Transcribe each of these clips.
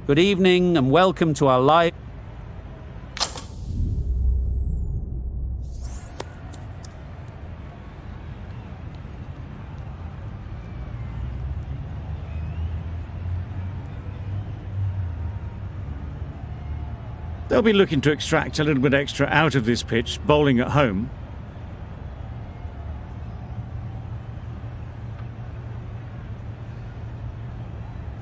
Good evening and welcome to our live... They'll be looking to extract a little bit extra out of this pitch, bowling at home.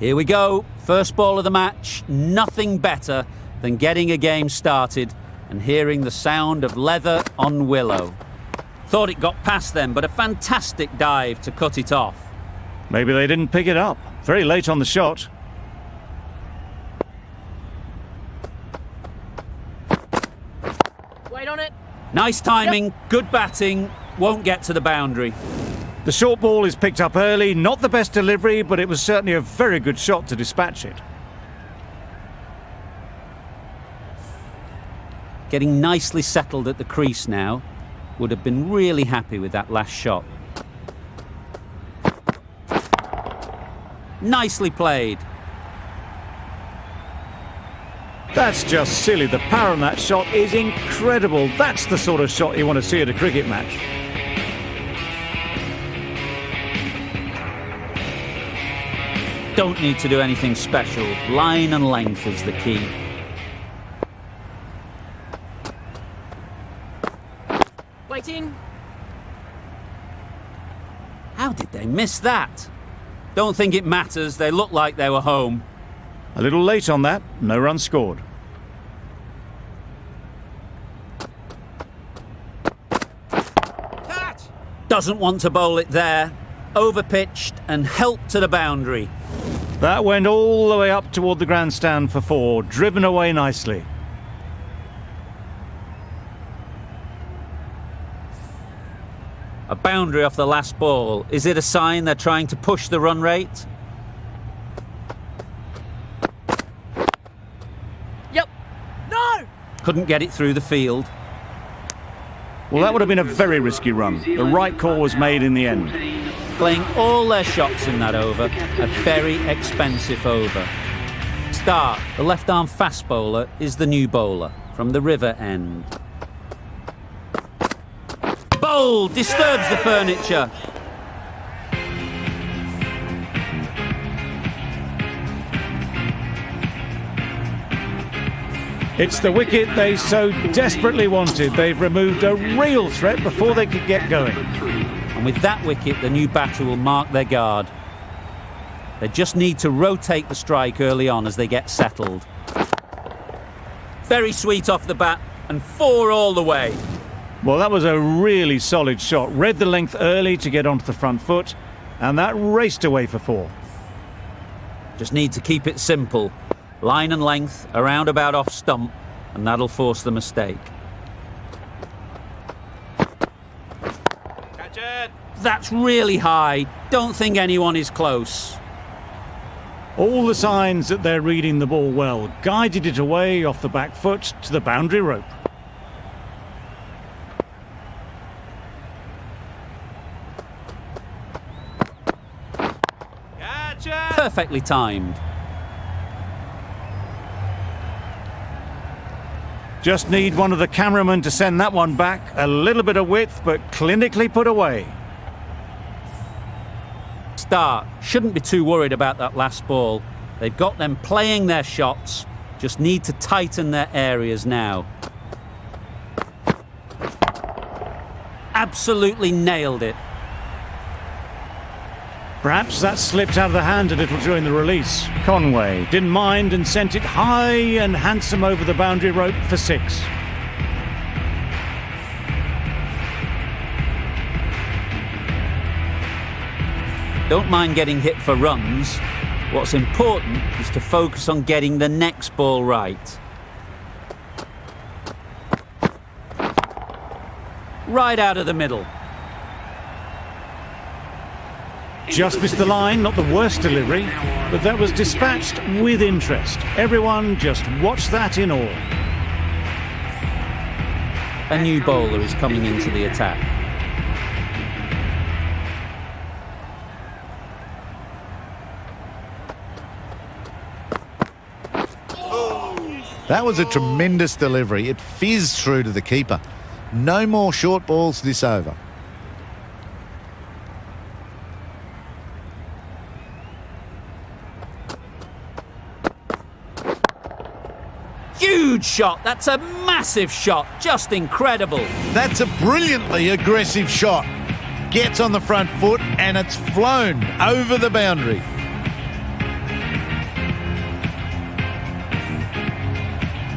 Here we go. First ball of the match. Nothing better than getting a game started and hearing the sound of leather on willow. Thought it got past them, but a fantastic dive to cut it off. Maybe they didn't pick it up. Very late on the shot. Wait on it. Nice timing, good batting, won't get to the boundary. The short ball is picked up early, not the best delivery, but it was certainly a very good shot to dispatch it. Getting nicely settled at the crease now. Would have been really happy with that last shot. Nicely played. That's just silly. The power on that shot is incredible. That's the sort of shot you want to see at a cricket match. Don't need to do anything special. Line and length is the key. Waiting. How did they miss that? Don't think it matters. They look like they were home. A little late on that. No run scored. Catch! Doesn't want to bowl it there. Overpitched and helped to the boundary. That went all the way up toward the grandstand for 4. Driven away nicely. A boundary off the last ball. Is it a sign they're trying to push the run rate? Yep. No! Couldn't get it through the field. Well, that would have been a very risky run. The right call was made in the end. Playing all their shots in that over. A very expensive over. Start, the left-arm fast bowler, is the new bowler from the River End. Bowl disturbs the furniture. It's the wicket they so desperately wanted. They've removed a real threat before they could get going. And with that wicket, the new batter will mark their guard. They just need to rotate the strike early on as they get settled. Very sweet off the bat, and 4 all the way. Well, that was a really solid shot. Read the length early to get onto the front foot, and that raced away for 4. Just need to keep it simple. Line and length, around about off stump, and that'll force the mistake. Catch it! That's really high. Don't think anyone is close. All the signs that they're reading the ball well. Guided it away off the back foot to the boundary rope. Catch it! Perfectly timed. Just need one of the cameramen to send that one back. A little bit of width, but clinically put away. Start. Shouldn't be too worried about that last ball. They've got them playing their shots. Just need to tighten their areas now. Absolutely nailed it. Perhaps that slipped out of the hand a little during the release. Conway didn't mind and sent it high and handsome over the boundary rope for 6. Don't mind getting hit for runs. What's important is to focus on getting the next ball right. Right out of the middle. Just missed the line, not the worst delivery, but that was dispatched with interest. Everyone just watched that in awe. A new bowler is coming into the attack. That was a tremendous delivery. It fizzed through to the keeper. No more short balls this over. Huge shot. That's a massive shot. Just incredible. That's a brilliantly aggressive shot. Gets on the front foot and it's flown over the boundary.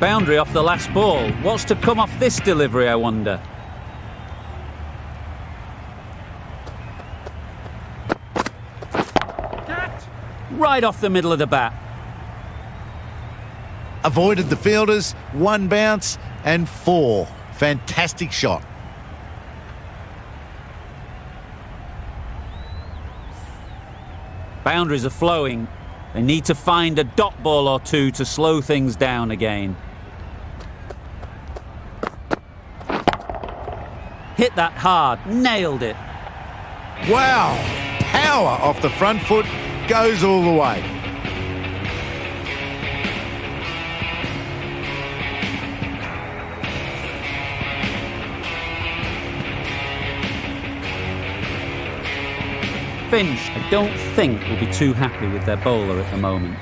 Boundary off the last ball. What's to come off this delivery, I wonder? Right off the middle of the bat. Avoided the fielders, 1 bounce and 4. Fantastic shot. Boundaries are flowing. They need to find a dot ball or two to slow things down again. Hit that hard, nailed it. Wow! Power off the front foot, goes all the way. Finch, I don't think, will be too happy with their bowler at the moment.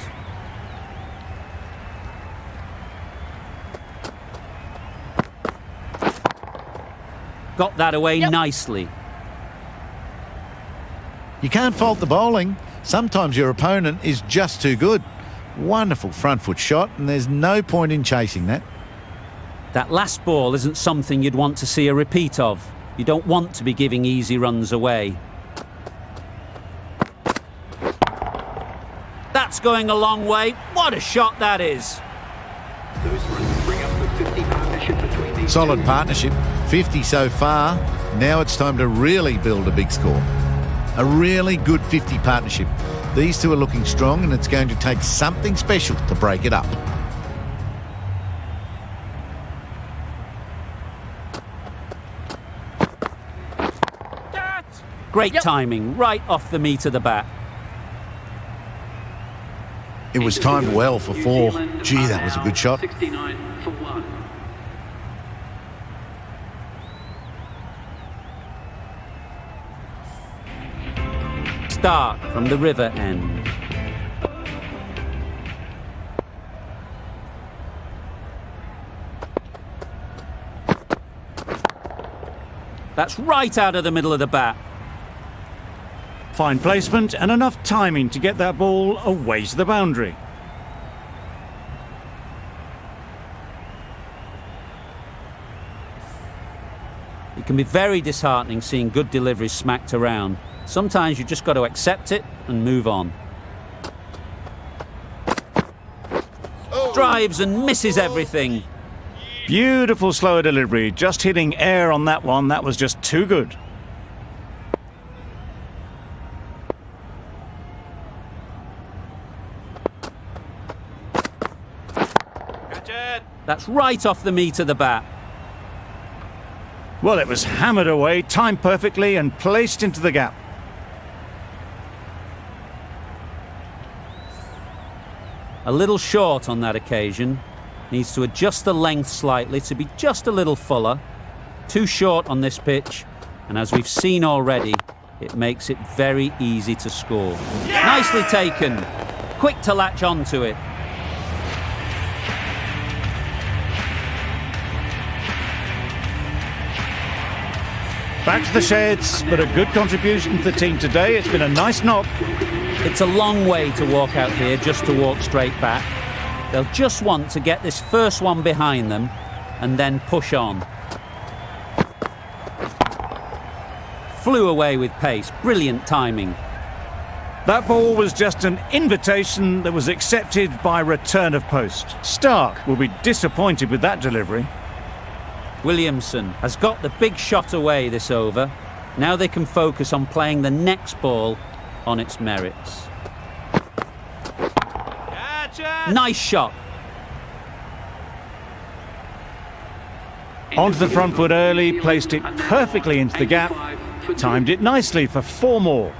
Got that away nicely. You can't fault the bowling. Sometimes your opponent is just too good. Wonderful front foot shot, and there's no point in chasing that. That last ball isn't something you'd want to see a repeat of. You don't want to be giving easy runs away. That's going a long way. What a shot that is. Solid partnership. 50 so far. Now it's time to really build a big score. A really good 50 partnership. These two are looking strong and it's going to take something special to break it up. Great timing, right off the meat of the bat. It was timed well for 4. Gee, that was a good shot. 69 for 1. Start from the river end. That's right out of the middle of the bat. Fine placement and enough timing to get that ball away to the boundary. It can be very disheartening seeing good deliveries smacked around. Sometimes you've just got to accept it and move on. Drives and misses everything. Beautiful slower delivery, just hitting air on that one. That was just too good. That's right off the meat of the bat. Well, it was hammered away, timed perfectly and placed into the gap. A little short on that occasion. Needs to adjust the length slightly to be just a little fuller. Too short on this pitch, and as we've seen already, it makes it very easy to score. Nicely taken. Quick to latch onto it. Back to the sheds, but a good contribution to the team today. It's been a nice knock. It's a long way to walk out here just to walk straight back. They'll just want to get this first one behind them and then push on. Flew away with pace. Brilliant timing. That ball was just an invitation that was accepted by return of post. Stark will be disappointed with that delivery. Williamson has got the big shot away this over. Now they can focus on playing the next ball on its merits. Nice shot. Onto the front foot early, placed it perfectly into the gap, timed it nicely for 4 more.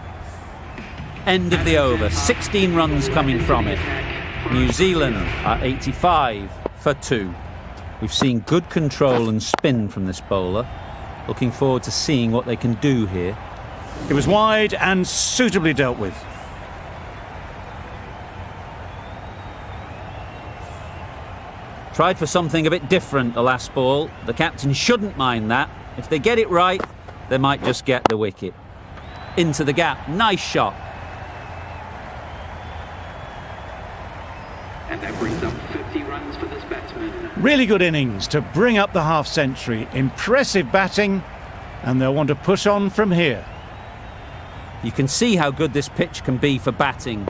End of the over. 16 runs coming from it. New Zealand are 85 for 2. We've seen good control and spin from this bowler. Looking forward to seeing what they can do here. It was wide and suitably dealt with. Tried for something a bit different the last ball. The captain shouldn't mind that. If they get it right, they might just get the wicket. Into the gap. Nice shot. And that brings up 50 runs for this batsman. Really good innings to bring up the half-century. Impressive batting, and they'll want to push on from here. You can see how good this pitch can be for batting.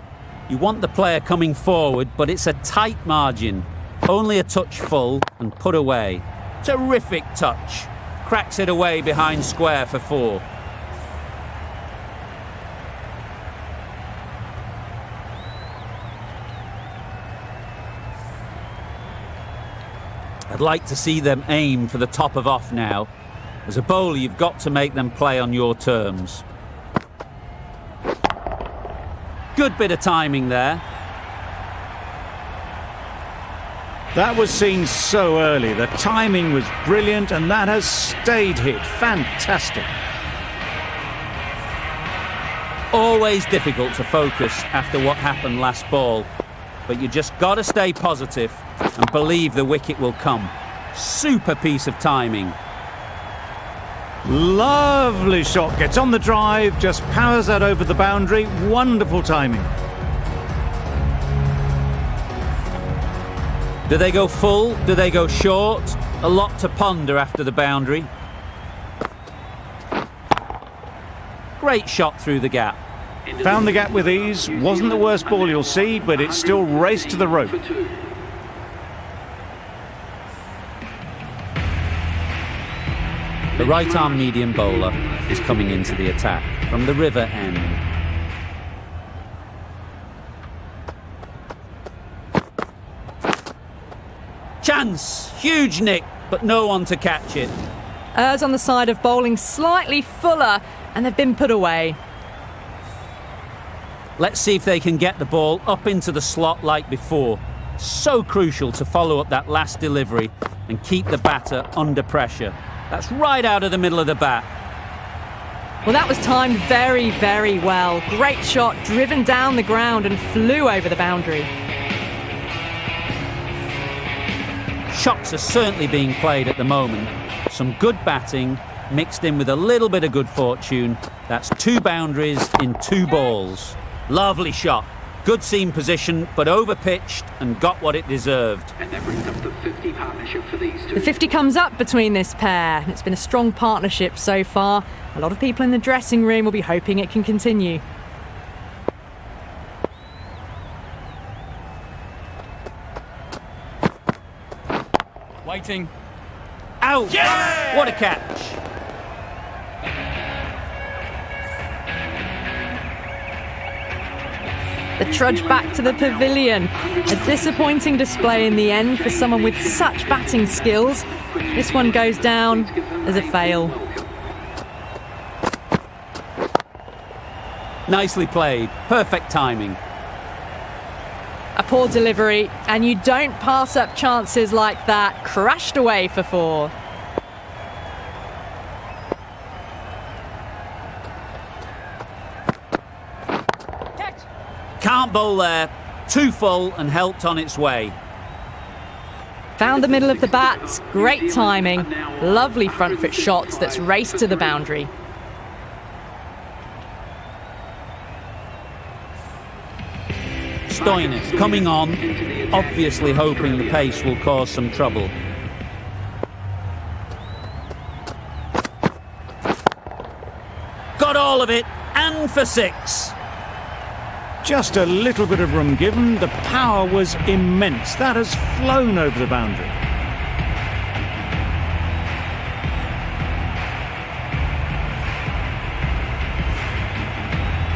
You want the player coming forward, but it's a tight margin. Only a touch full and put away. Terrific touch. Cracks it away behind square for 4. I'd like to see them aim for the top of off now. As a bowler, you've got to make them play on your terms. Good bit of timing there. That was seen so early. The timing was brilliant, and that has stayed hit. Fantastic. Always difficult to focus after what happened last ball, but you just got to stay positive and believe the wicket will come. Super piece of timing. Lovely shot. Gets on the drive, just powers that over the boundary. Wonderful timing. Do they go full? Do they go short? A lot to ponder after the boundary. Great shot through the gap. Found the gap with ease. Wasn't the worst ball you'll see, but it still raced to the rope. The right-arm medium bowler is coming into the attack from the river end. Chance! Huge nick, but no one to catch it. Errs on the side of bowling slightly fuller, and they've been put away. Let's see if they can get the ball up into the slot like before. So crucial to follow up that last delivery and keep the batter under pressure. That's right out of the middle of the bat. Well, that was timed very, very well. Great shot, driven down the ground and flew over the boundary. Shots are certainly being played at the moment. Some good batting mixed in with a little bit of good fortune. That's 2 boundaries in 2 balls. Lovely shot. Good seam position, but over-pitched and got what it deserved. And that brings up the 50 partnership for these 2. The 50 comes up between this pair. It's been a strong partnership so far. A lot of people in the dressing room will be hoping it can continue. Waiting. Out! Yeah! What a catch! The trudge back to the pavilion. A disappointing display in the end for someone with such batting skills. This one goes down as a fail. Nicely played. Perfect timing. A poor delivery, and you don't pass up chances like that. Crashed away for 4. Can't bowl there. Too full and helped on its way. Found the middle of the bat. Great timing. Lovely front foot shots that's raced to the boundary. Stoinis coming on, obviously hoping the pace will cause some trouble. Got all of it, and for 6. Just a little bit of room given. The power was immense. That has flown over the boundary.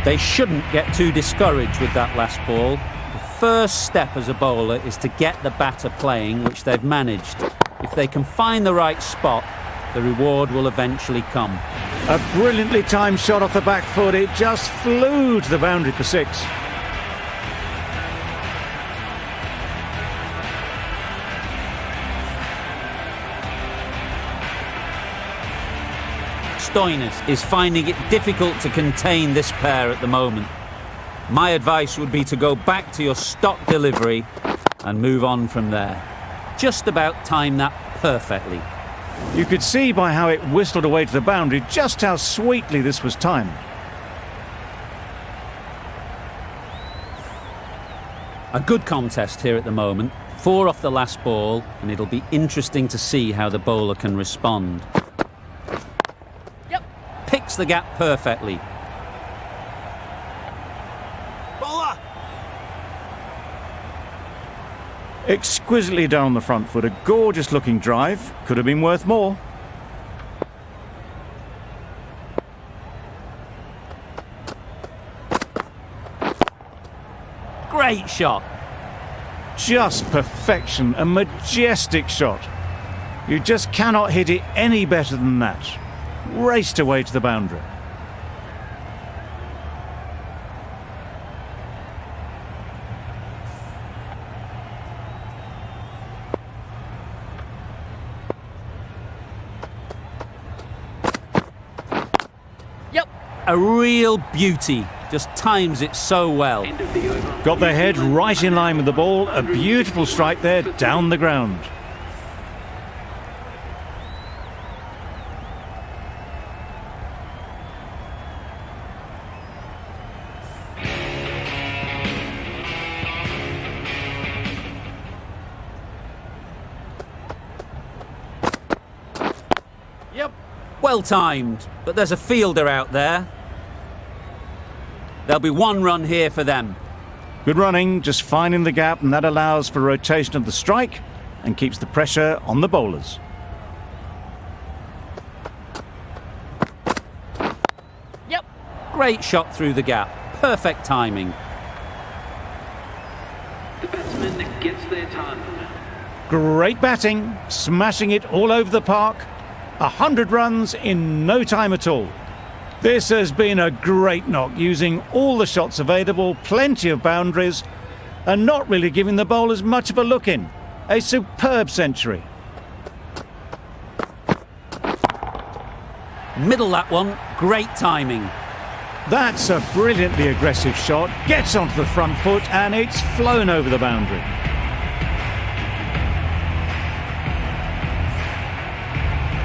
They shouldn't get too discouraged with that last ball. The first step as a bowler is to get the batter playing, which they've managed. If they can find the right spot, the reward will eventually come. A brilliantly timed shot off the back foot. It just flew to the boundary for 6. Stoinis is finding it difficult to contain this pair at the moment. My advice would be to go back to your stock delivery and move on from there. Just about time that perfectly. You could see by how it whistled away to the boundary just how sweetly this was timed. A good contest here at the moment. 4 off the last ball, and it'll be interesting to see how the bowler can respond. Yep. Picks the gap perfectly. Bowler. Exquisitely down the front foot, a gorgeous looking drive. Could have been worth more. Great shot. Just perfection, a majestic shot. You just cannot hit it any better than that. Raced away to the boundary. Yep. A real beauty. Just times it so well. End of the over. Got their head right in line with the ball. A beautiful strike there, down the ground. Yep. Well timed, but there's a fielder out there. There'll be 1 run here for them. Good running, just finding the gap, and that allows for rotation of the strike and keeps the pressure on the bowlers. Yep. Great shot through the gap. Perfect timing. The batsman gets their turn. Great batting, smashing it all over the park. 100 runs in no time at all. This has been a great knock, using all the shots available, plenty of boundaries, and not really giving the bowlers much of a look in. A superb century. Middle that one. Great timing. That's a brilliantly aggressive shot, gets onto the front foot, and it's flown over the boundary.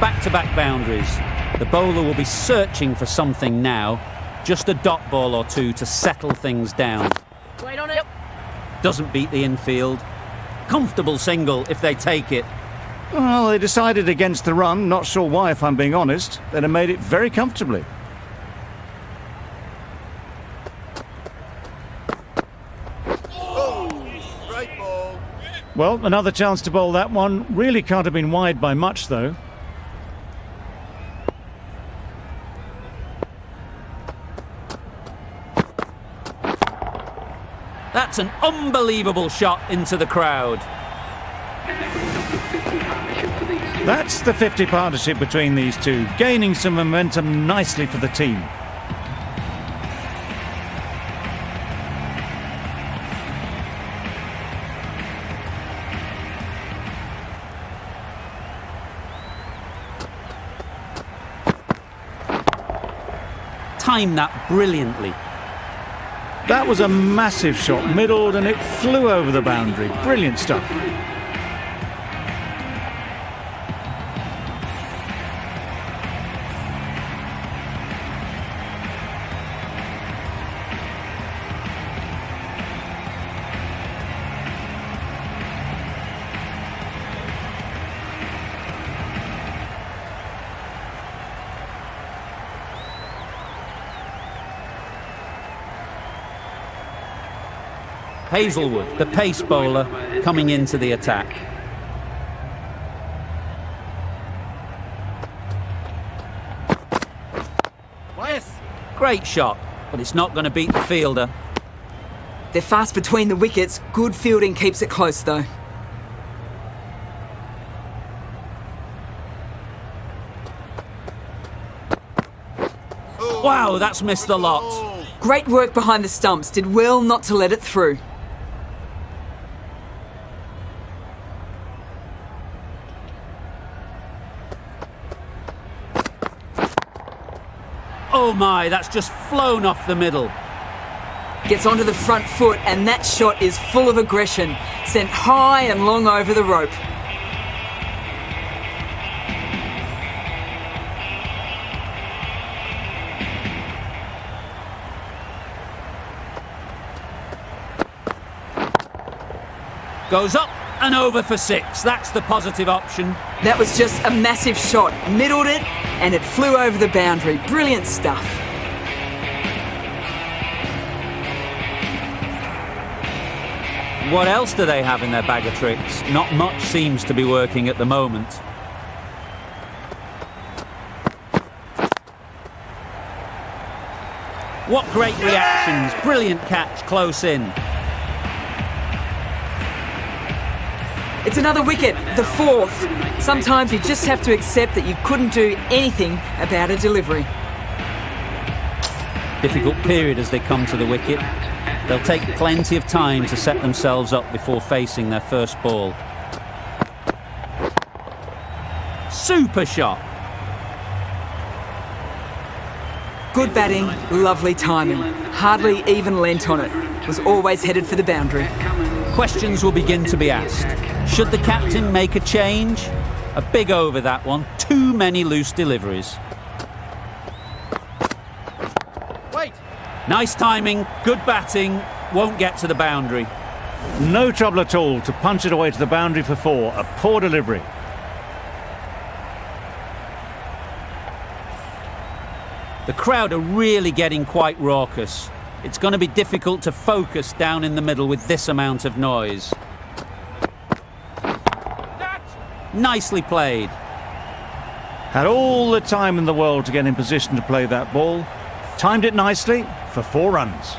Back-to-back boundaries. The bowler will be searching for something now. Just a dot ball or two to settle things down. Wait on it. Yep. Doesn't beat the infield. Comfortable single if they take it. Well, they decided against the run, not sure why if I'm being honest. They'd have made it very comfortably. Well, another chance to bowl that one. Really can't have been wide by much, though. That's an unbelievable shot into the crowd. That's the 50 partnership between these two, gaining some momentum nicely for the team. Timed that brilliantly. That was a massive shot, middled, and it flew over the boundary. Brilliant stuff. Hazelwood, the pace bowler, coming into the attack. Bias. Great shot, but it's not going to beat the fielder. They're fast between the wickets. Good fielding keeps it close, though. Wow, that's missed the lot. Great work behind the stumps. Did well not to let it through. Oh my, that's just flown off the middle. Gets onto the front foot, and that shot is full of aggression, sent high and long over the rope. Goes up and over for 6. That's the positive option. That was just a massive shot. Middled it, and it flew over the boundary. Brilliant stuff. What else do they have in their bag of tricks? Not much seems to be working at the moment. What great reactions. Brilliant catch close in. It's another wicket, the 4th. Sometimes you just have to accept that you couldn't do anything about a delivery. Difficult period as they come to the wicket. They'll take plenty of time to set themselves up before facing their first ball. Super shot. Good batting, lovely timing. Hardly even lent on it. Was always headed for the boundary. Questions will begin to be asked. Should the captain make a change? A big over that one. Too many loose deliveries. Wait. Nice timing, good batting, won't get to the boundary. No trouble at all to punch it away to the boundary for 4. A poor delivery. The crowd are really getting quite raucous. It's going to be difficult to focus down in the middle with this amount of noise. Nicely played. Had all the time in the world to get in position to play that ball. Timed it nicely for 4 runs.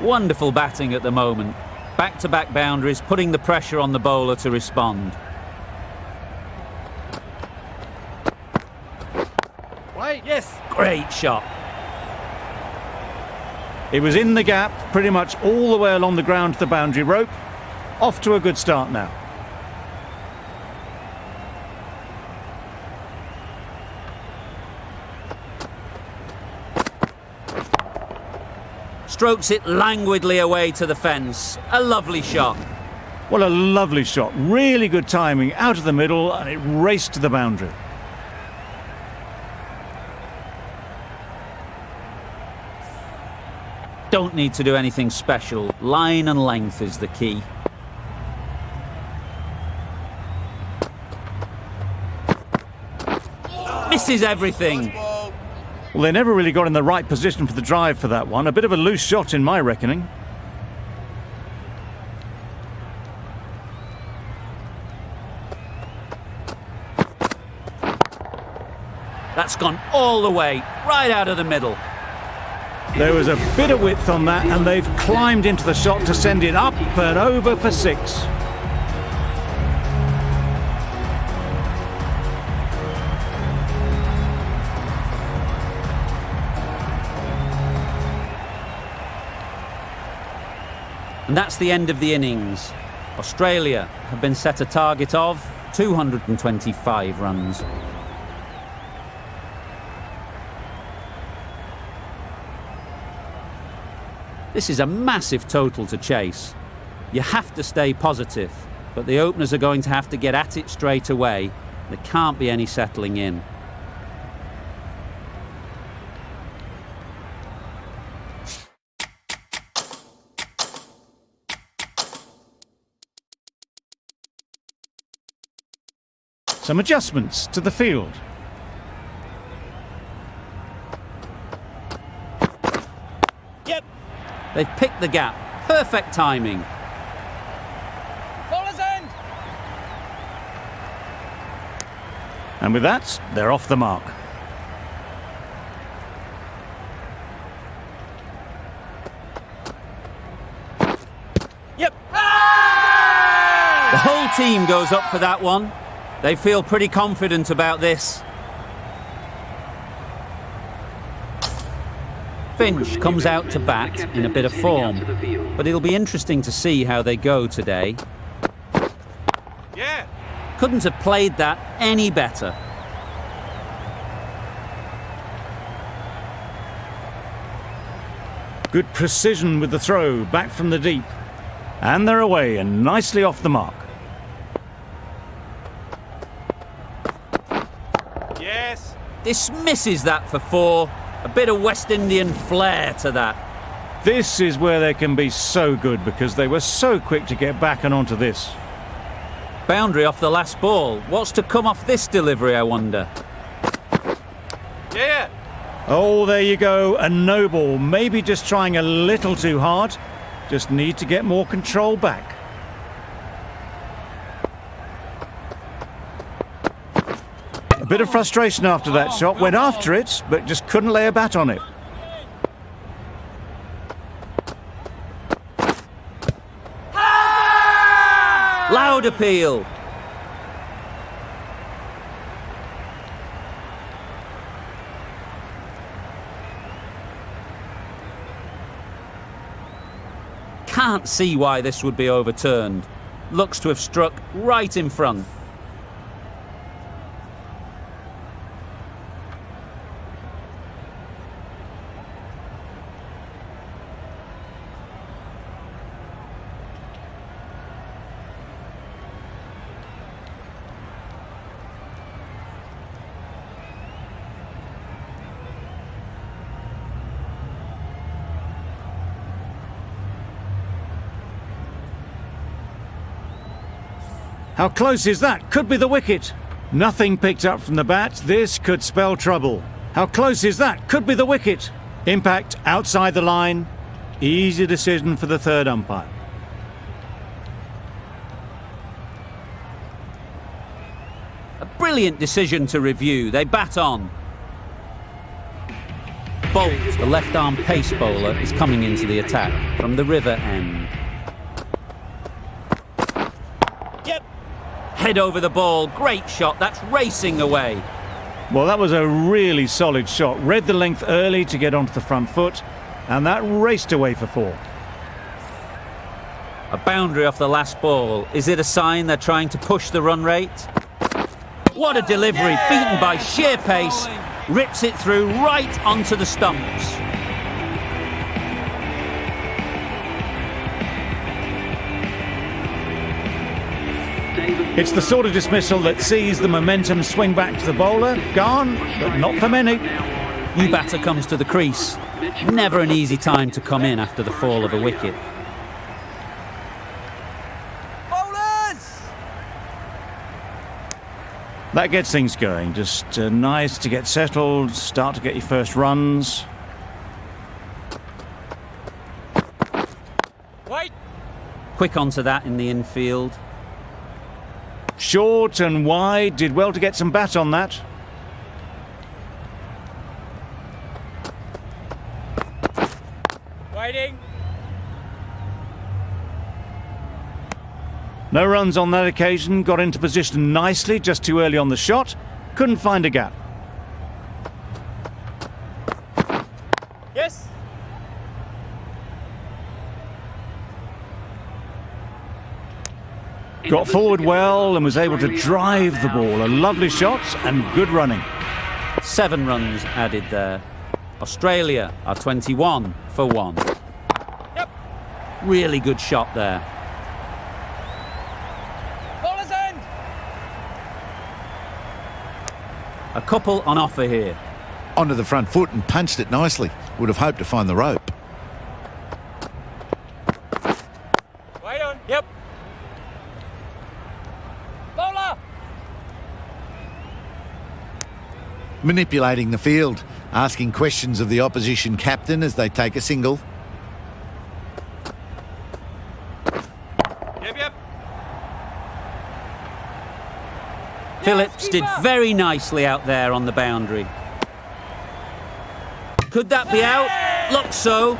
Wonderful batting at the moment. Back-to-back boundaries, putting the pressure on the bowler to respond. Wait. Yes. Great shot. It was in the gap, pretty much all the way along the ground to the boundary rope. Off to a good start now. Strokes it languidly away to the fence. A lovely shot. Well, a lovely shot. Really good timing. Out of the middle, and it raced to the boundary. Don't need to do anything special. Line and length is the key. Misses everything. Well, they never really got in the right position for the drive for that one. A bit of a loose shot in my reckoning. That's gone all the way, right out of the middle. There was a bit of width on that, and they've climbed into the shot to send it up and over for 6. And that's the end of the innings. Australia have been set a target of 225 runs. This is a massive total to chase. You have to stay positive, but the openers are going to have to get at it straight away. There can't be any settling in. Some adjustments to the field. Yep. They've picked the gap. Perfect timing. Bowler's end. And with that, they're off the mark. Yep. The whole team goes up for that one. They feel pretty confident about this. Finch comes out to bat in a bit of form, but it'll be interesting to see how they go today. Yeah. Couldn't have played that any better. Good precision with the throw, back from the deep. And they're away and nicely off the mark. Yes. Dismisses that for 4. A bit of West Indian flair to that. This is where they can be so good because they were so quick to get back and onto this. Boundary off the last ball. What's to come off this delivery, I wonder? Yeah. Oh, there you go, a no ball. Maybe just trying a little too hard. Just need to get more control back. A bit of frustration after that shot. Went after it, but just couldn't lay a bat on it. Loud appeal. Can't see why this would be overturned. Looks to have struck right in front. How close is that? Could be the wicket. Nothing picked up from the bat. This could spell trouble. How close is that? Could be the wicket. Impact outside the line. Easy decision for the third umpire. A brilliant decision to review. They bat on. Bolt, the left-arm pace bowler, is coming into the attack from the river end. Yep. Head over the ball. Great shot. That's racing away. Well, that was a really solid shot. Read the length early to get onto the front foot, and that raced away for 4. A boundary off the last ball. Is it a sign they're trying to push the run rate? What a delivery. Beaten by sheer pace. Rips it through right onto the stumps. It's the sort of dismissal that sees the momentum swing back to the bowler. Gone, but not for many. New batter comes to the crease. Never an easy time to come in after the fall of a wicket. Bowlers! That gets things going. Just nice to get settled, start to get your first runs. Wait. Quick onto that in the infield. Short and wide, did well to get some bat on that. Waiting. No runs on that occasion, got into position nicely, just too early on the shot. Couldn't find a gap. Yes. Got forward well and was able to drive the ball. A lovely shot and good running. 7 runs added there. Australia are 21 for 1. Yep. Really good shot there. Bowler's end. A couple on offer here. Onto the front foot and punched it nicely. Would have hoped to find the rope. Wait on. Yep. Bowler. Manipulating the field, asking questions of the opposition captain as they take a single. Yep. Phillips did keeper. very nicely out there on the boundary. Could that be out? Looks so.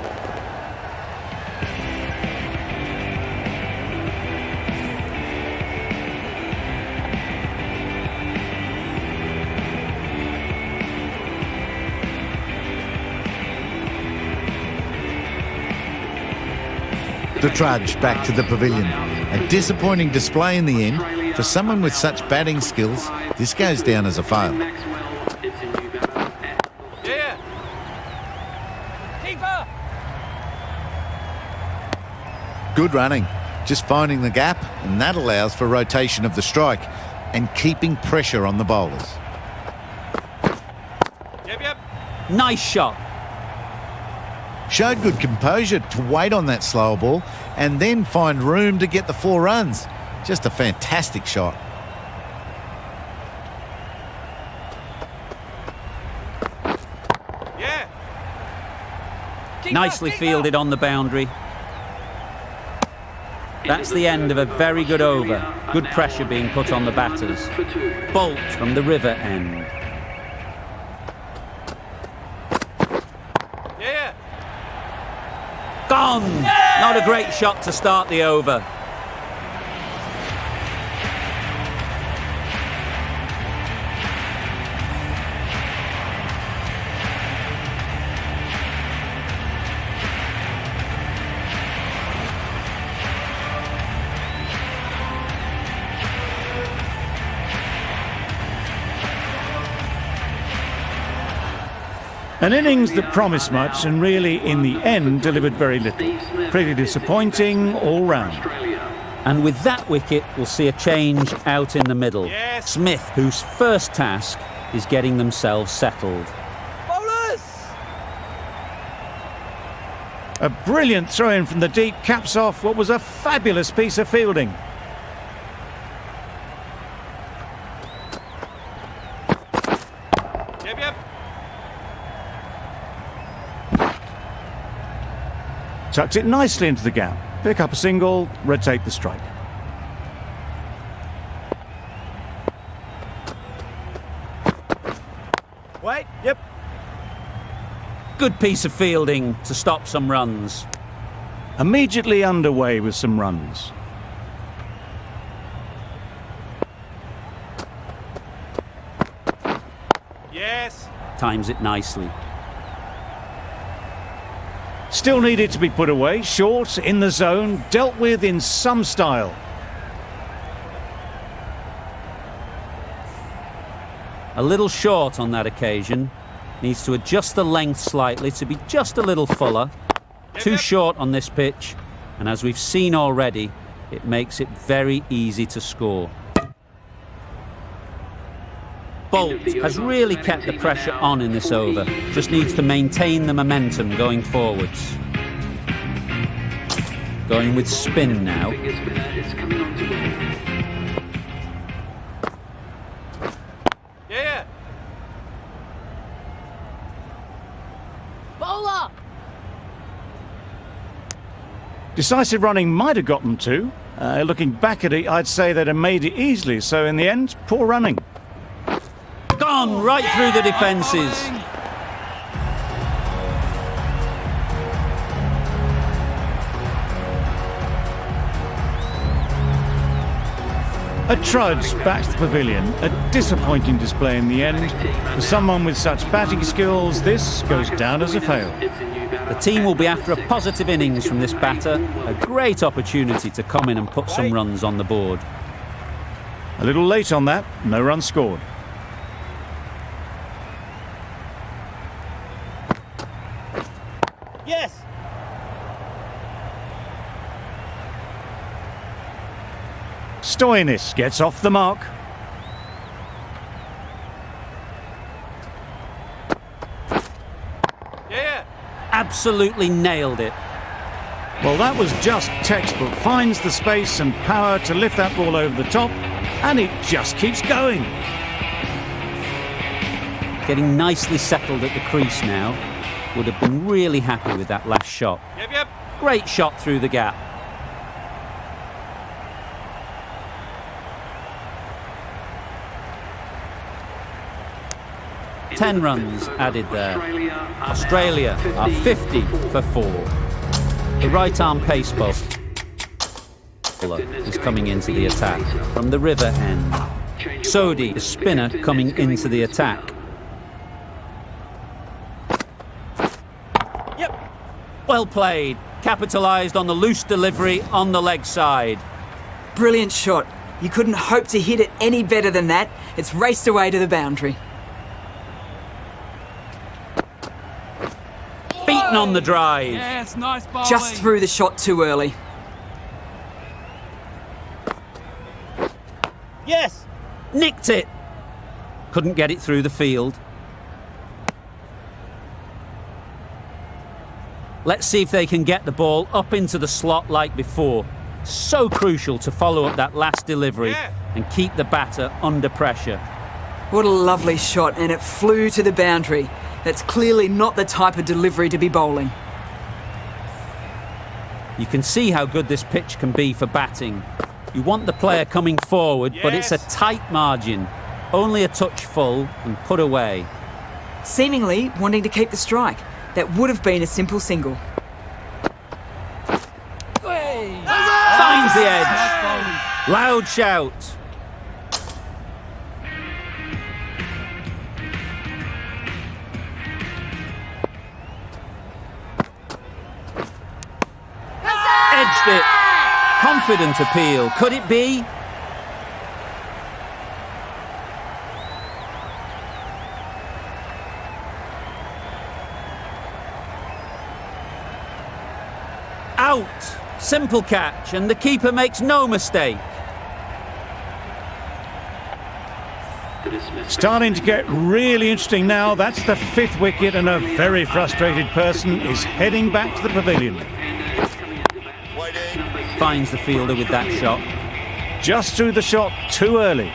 The trudge back to the pavilion. A disappointing display in the end. For someone with such batting skills, this goes down as a fail. Yeah. Keeper. Good running, just finding the gap, and that allows for rotation of the strike and keeping pressure on the bowlers. Yep. Nice shot. Showed good composure to wait on that slower ball and then find room to get the 4 runs. Just a fantastic shot. Yeah. Keep Nicely up, keep fielded up. on the boundary. That's the end of a very good over. Good pressure being put on the batters. Bolt from the river end. Yeah. Gone! Not a great shot to start the over. An innings that promised much and really, in the end, delivered very little. Pretty disappointing all round. And with that wicket, we'll see a change out in the middle. Yes. Smith, whose first task is getting themselves settled. Bowlers! A brilliant throw-in from the deep caps off what was a fabulous piece of fielding. Yep. Tucked it nicely into the gap. Pick up a single, rotate the strike. Wait. Yep. Good piece of fielding to stop some runs. Immediately underway with some runs. Yes. Times it nicely. Still needed to be put away, short, in the zone, dealt with in some style. A little short on that occasion. Needs to adjust the length slightly to be just a little fuller. Too short on this pitch, and as we've seen already, it makes it very easy to score. Bolt has really kept the pressure on in this over. Just needs to maintain the momentum going forwards. Going with spin now. Yeah. Bowler! Decisive running might have got them to. Looking back at it, I'd say they'd have made it easily, so in the end, poor running. Gone right through the defences. A trudge back to the pavilion. A disappointing display in the end. For someone with such batting skills, this goes down as a fail. The team will be after a positive innings from this batter. A great opportunity to come in and put some runs on the board. A little late on that, no runs scored. Yes. Stoinis gets off the mark. Yeah. Absolutely nailed it. Well, that was just textbook. Finds the space and power to lift that ball over the top, and it just keeps going. Getting nicely settled at the crease now. Would have been really happy with that last shot. Yep. Great shot through the gap. Ten runs added there. Australia are 50 for 4. The right arm pace bowler is coming into the attack from the river end. Sodhi, the spinner, coming into the attack. Yep. Well played. Capitalised on the loose delivery on the leg side. Brilliant shot. You couldn't hope to hit it any better than that. It's raced away to the boundary. Beaten on the drive. Yes, nice bowling. Just threw the shot too early. Nicked it. Couldn't get it through the field. Let's see if they can get the ball up into the slot like before. So crucial to follow up that last delivery and keep the batter under pressure. What a lovely shot, and it flew to the boundary. That's clearly not the type of delivery to be bowling. You can see how good this pitch can be for batting. You want the player coming forward, but it's a tight margin. Only a touch full and put away. Seemingly wanting to keep the strike. That would have been a simple single. Finds the edge. Loud shout. Edged it. Confident appeal. Could it be? Out. Simple catch, and the keeper makes no mistake. Starting to get really interesting now. That's the 5th wicket, and a very frustrated person is heading back to the pavilion. Finds the fielder with that shot. Just threw the shot too early.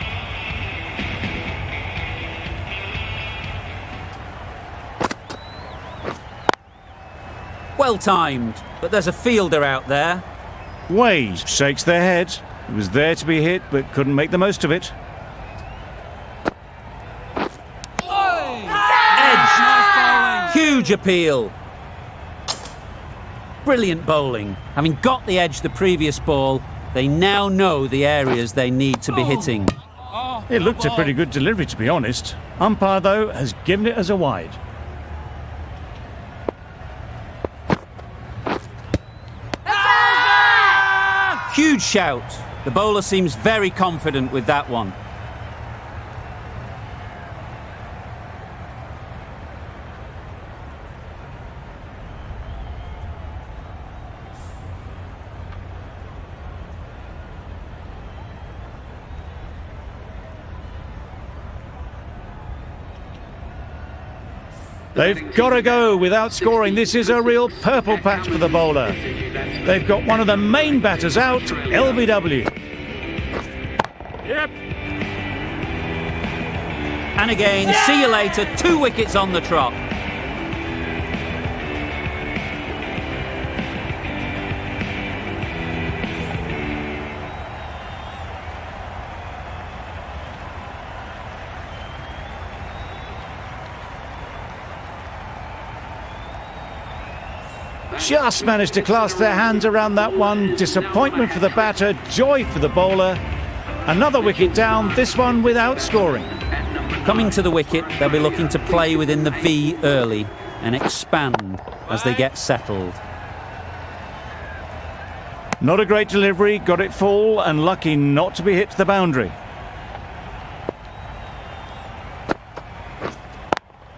Well timed, but there's a fielder out there. Wade shakes their head. It was there to be hit, but couldn't make the most of it. Edge. Huge appeal. Brilliant bowling. Having got the edge the previous ball, they now know the areas they need to be hitting. It looked a pretty good delivery, to be honest. Umpire, though, has given it as a wide. Huge shout. The bowler seems very confident with that one. They've got to go without scoring. This is a real purple patch for the bowler. They've got one of the main batters out, LBW. Yep. And again, see you later. 2 wickets on the trot. Just managed to clasp their hands around that one. Disappointment for the batter, joy for the bowler. Another wicket down, this one without scoring. Coming to the wicket, they'll be looking to play within the V early and expand as they get settled. Not a great delivery, got it full and lucky not to be hit to the boundary.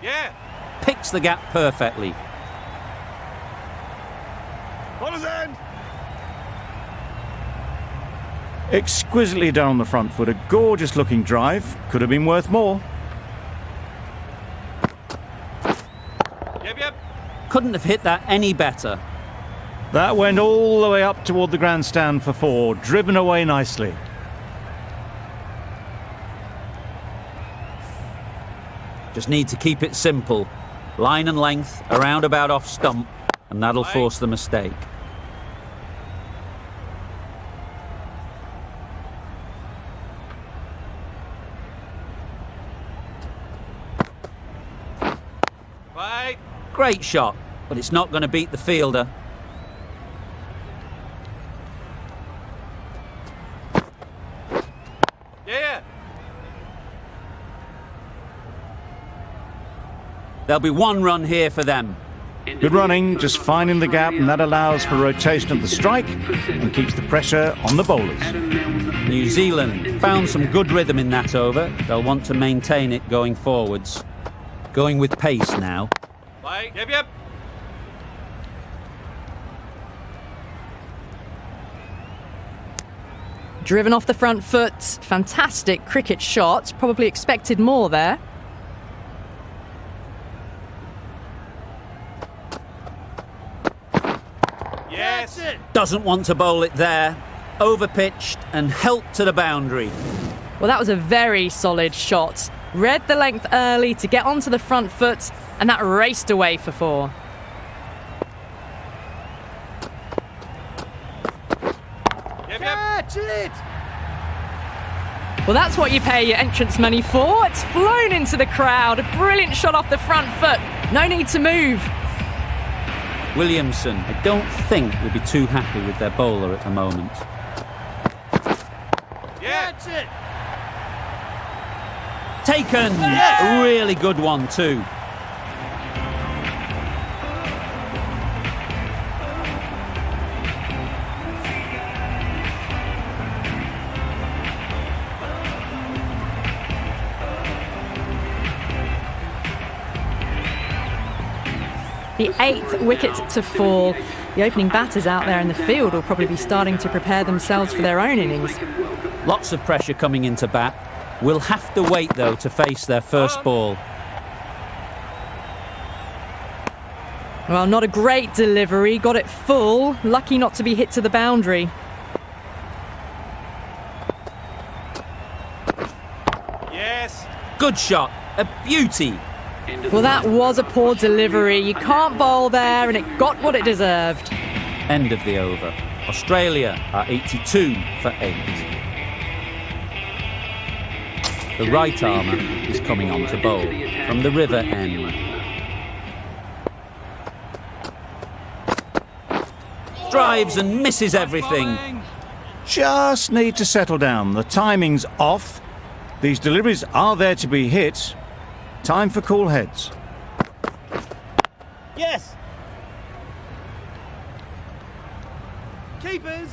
Yeah. Picks the gap perfectly. Bowler's end. Exquisitely done on the front foot, a gorgeous looking drive. Could have been worth more. Yep. Couldn't have hit that any better. That went all the way up toward the grandstand for 4, driven away nicely. Just need to keep it simple. Line and length, around about off stump, and that'll force the mistake. Right. Great shot, but it's not going to beat the fielder. Yeah. There'll be 1 run here for them. Good running, just finding the gap, and that allows for rotation of the strike and keeps the pressure on the bowlers. New Zealand found some good rhythm in that over. They'll want to maintain it going forwards. Going with pace now. Right. Yep. Driven off the front foot. Fantastic cricket shot. Probably expected more there. Yes. Doesn't want to bowl it there. Overpitched and helped to the boundary. Well, that was a very solid shot. Read the length early to get onto the front foot, and that raced away for 4. Catch it. Well, that's what you pay your entrance money for. It's flown into the crowd. A brilliant shot off the front foot. No need to move. Williamson, I don't think, will be too happy with their bowler at the moment. Catch it. Taken! A really good one too. The 8th wicket to fall. The opening batters out there in the field will probably be starting to prepare themselves for their own innings. Lots of pressure coming into bat. Will have to wait though to face their first ball. Well, not a great delivery. Got it full. Lucky not to be hit to the boundary. Yes. Good shot. A beauty. Well, that was a poor delivery. You can't bowl there, and it got what it deserved. End of the over. Australia are 82 for 8. The right armour is coming on to bowl from the river end. Drives and misses everything. Just need to settle down. The timing's off. These deliveries are there to be hit. Time for cool heads. Yes. Keepers.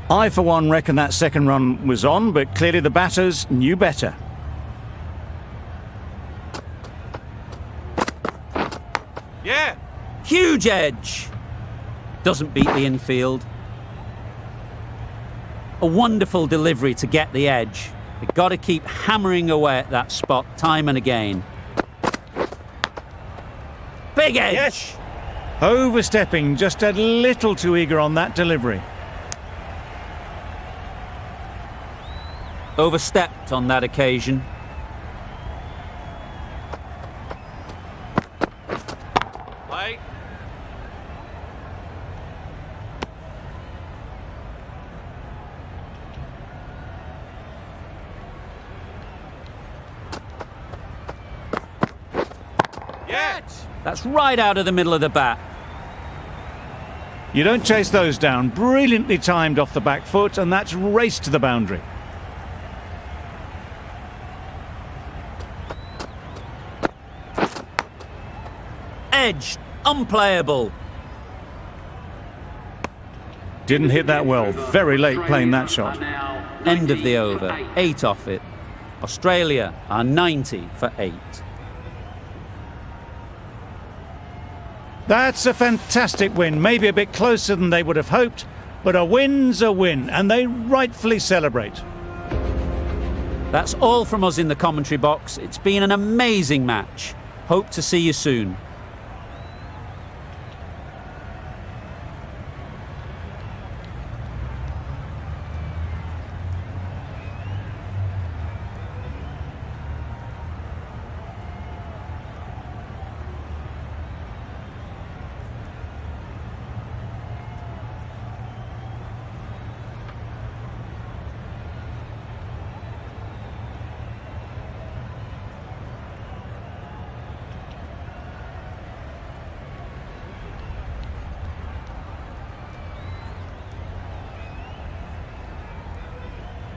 I, for one, reckon that second run was on, but clearly the batters knew better. Yeah. Huge edge. Doesn't beat the infield. A wonderful delivery to get the edge. They've got to keep hammering away at that spot time and again. Big edge. Yes. Overstepping, just a little too eager on that delivery. Overstepped on that occasion. Play. Catch. That's right out of the middle of the bat. You don't chase those down. Brilliantly timed off the back foot, and that's raced to the boundary. Edge. Unplayable. Didn't hit that well. Very late playing that shot. End of the over. 8 off it. Australia are 90 for 8. That's a fantastic win. Maybe a bit closer than they would have hoped, but a win's a win, and they rightfully celebrate. That's all from us in the commentary box. It's been an amazing match. Hope to see you soon.